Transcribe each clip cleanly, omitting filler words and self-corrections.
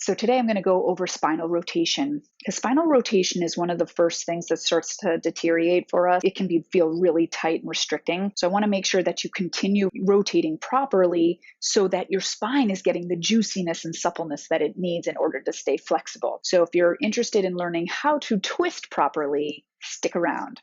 So today I'm going to go over spinal rotation because spinal rotation is one of the first things that starts to deteriorate for us. It can feel really tight and restricting. So I want to make sure that you continue rotating properly so that your spine is getting the juiciness and suppleness that it needs in order to stay flexible. So if you're interested in learning how to twist properly, stick around.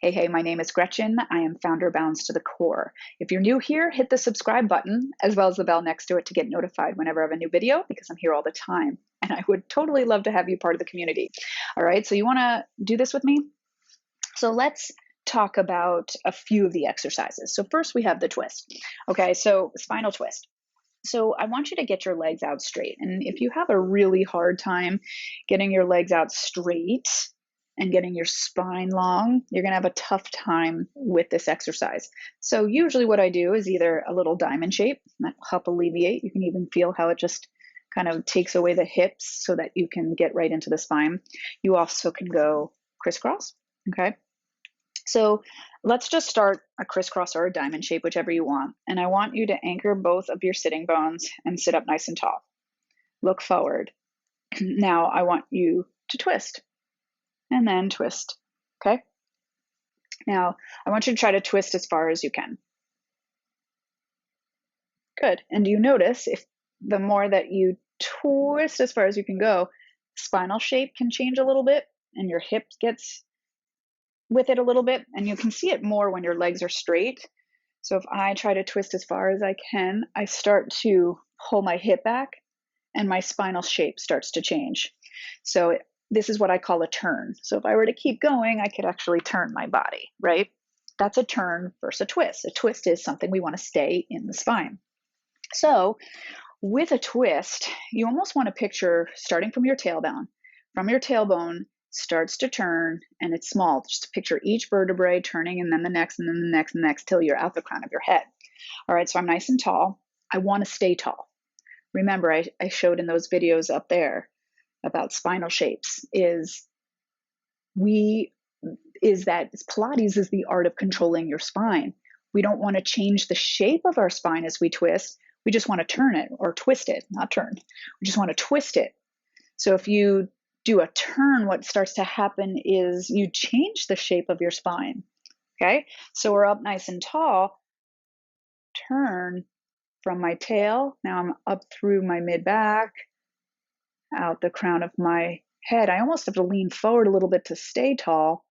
Hey, my name is Gretchen. I am founder of Balance to the Core. If you're new here, hit the subscribe button as well as the bell next to it to get notified whenever I have a new video because I'm here all the time. And I would totally love to have you part of the community. All right, so you want to do this with me? So let's talk about a few of the exercises. So first we have the twist. Okay, so spinal twist. So I want you to get your legs out straight. And if you have a really hard time getting your legs out straight and getting your spine long, you're going to have a tough time with this exercise. So usually what I do is either a little diamond shape, that will help alleviate. You can even feel how it just kind of takes away the hips so that you can get right into the spine. You also can go crisscross, okay? So let's just start a crisscross or a diamond shape, whichever you want. And I want you to anchor both of your sitting bones and sit up nice and tall. Look forward. Now I want you to twist and then twist, okay? Now I want you to try to twist as far as you can. Good. And do you notice if the more that you twist as far as you can go, spinal shape can change a little bit and your hip gets with it a little bit, and you can see it more when your legs are straight. So if I try to twist as far as I can, I start to pull my hip back and my spinal shape starts to change. So this is what I call a turn. So if I were to keep going, I could actually turn my body, right? That's a turn versus a twist. A twist is something we want to stay in the spine. So with a twist, you almost want to picture starting from your tailbone. From your tailbone starts to turn and it's small. Just picture each vertebrae turning and then the next and then the next and the next till you're out the crown of your head. All right, so I'm nice and tall. I want to stay tall. Remember, I showed in those videos up there about spinal shapes is that Pilates is the art of controlling your spine. We don't want to change the shape of our spine as we twist. We just want to turn it or twist it, not turn. We just want to twist it. So if you do a turn, what starts to happen is you change the shape of your spine. Okay, so we're up nice and tall. Turn from my tail. Now I'm up through my mid back, out the crown of my head. I almost have to lean forward a little bit to stay tall.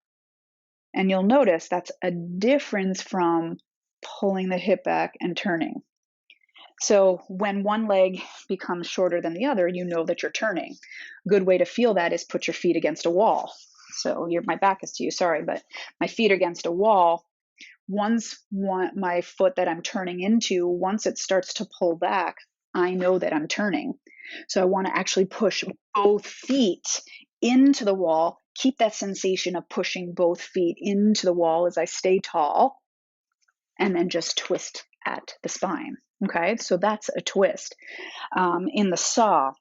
And you'll notice that's a difference from pulling the hip back and turning. So when one leg becomes shorter than the other, you know that you're turning. A good way to feel that is put your feet against a wall. So my back is to you, sorry, but my feet against a wall. Once my foot that I'm turning into, once it starts to pull back, I know that I'm turning. So I want to actually push both feet into the wall, keep that sensation of pushing both feet into the wall as I stay tall, and then just twist at the spine. Okay, so that's a twist. In the saw,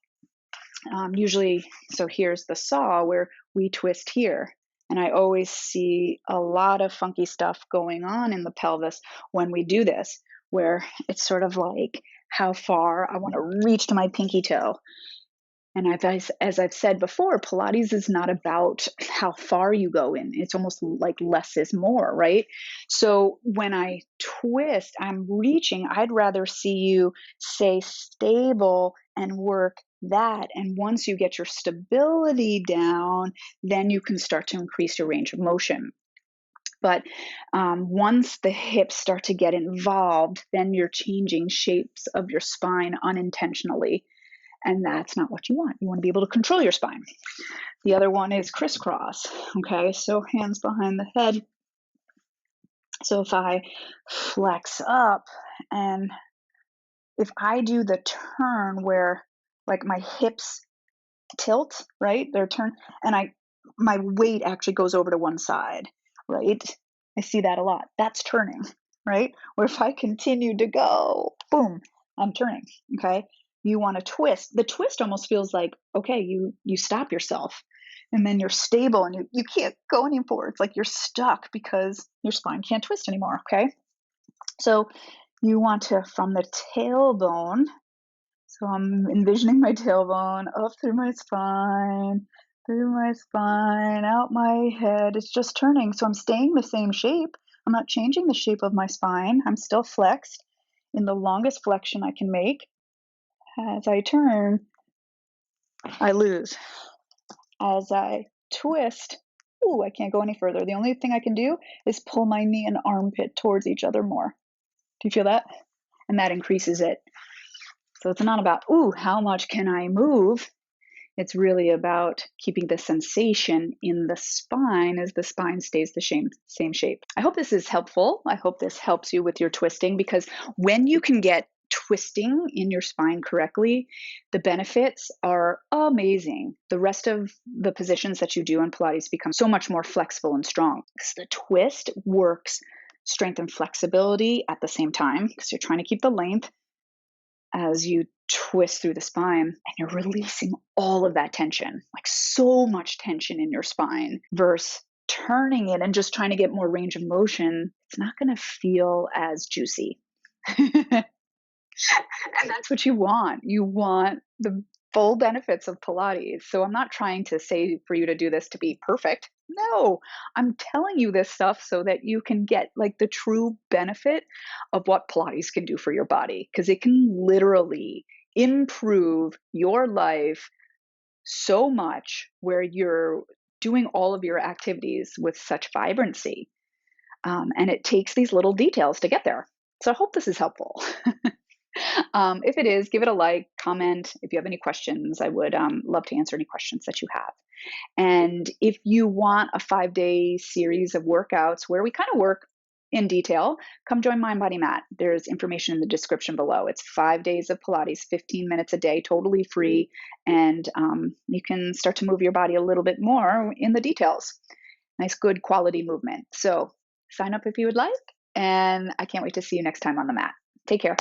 usually, so here's the saw where we twist here. And I always see a lot of funky stuff going on in the pelvis when we do this, where it's sort of like how far I want to reach to my pinky toe. And as I've said before, Pilates is not about how far you go in. It's almost like less is more, right? So when I twist, I'm reaching. I'd rather see you stay stable and work that. And once you get your stability down, then you can start to increase your range of motion. But once the hips start to get involved, then you're changing shapes of your spine unintentionally. And that's not what you want. You want to be able to control your spine. The other one is crisscross. Okay, so hands behind the head. So if I flex up and if I do the turn where like my hips tilt, right? They're turned and my weight actually goes over to one side, right? I see that a lot. That's turning, right? Or if I continue to go, boom, I'm turning, okay? You want to twist. The twist almost feels like, okay, you stop yourself and then you're stable and you can't go anymore. It's like you're stuck because your spine can't twist anymore, okay? So you want to, from the tailbone, So I'm envisioning my tailbone up through my spine, out my head. It's just turning. So I'm staying the same shape. I'm not changing the shape of my spine. I'm still flexed in the longest flexion I can make. As I turn, I lose. As I twist, ooh, I can't go any further. The only thing I can do is pull my knee and armpit towards each other more. Do you feel that? And that increases it. So it's not about, ooh, how much can I move? It's really about keeping the sensation in the spine as the spine stays the same shape. I hope this is helpful. I hope this helps you with your twisting, because when you can get twisting in your spine correctly, the benefits are amazing. The rest of the positions that you do in Pilates become so much more flexible and strong, because the twist works strength and flexibility at the same time, because you're trying to keep the length as you twist through the spine, and you're releasing all of that tension, like so much tension in your spine, versus turning it and just trying to get more range of motion. It's not going to feel as juicy. And that's what you want. You want the full benefits of Pilates. So I'm not trying to say for you to do this to be perfect. No, I'm telling you this stuff so that you can get like the true benefit of what Pilates can do for your body, because it can literally improve your life so much, where you're doing all of your activities with such vibrancy. And it takes these little details to get there. So I hope this is helpful. If it is, give it a like, comment. If you have any questions, I would love to answer any questions that you have. And if you want a 5-day series of workouts where we kind of work in detail, come join Mind Body Mat. There's information in the description below. It's 5 days of Pilates, 15 minutes a day, totally free. And you can start to move your body a little bit more in the details. Nice, good quality movement. So sign up if you would like. And I can't wait to see you next time on the mat. Take care.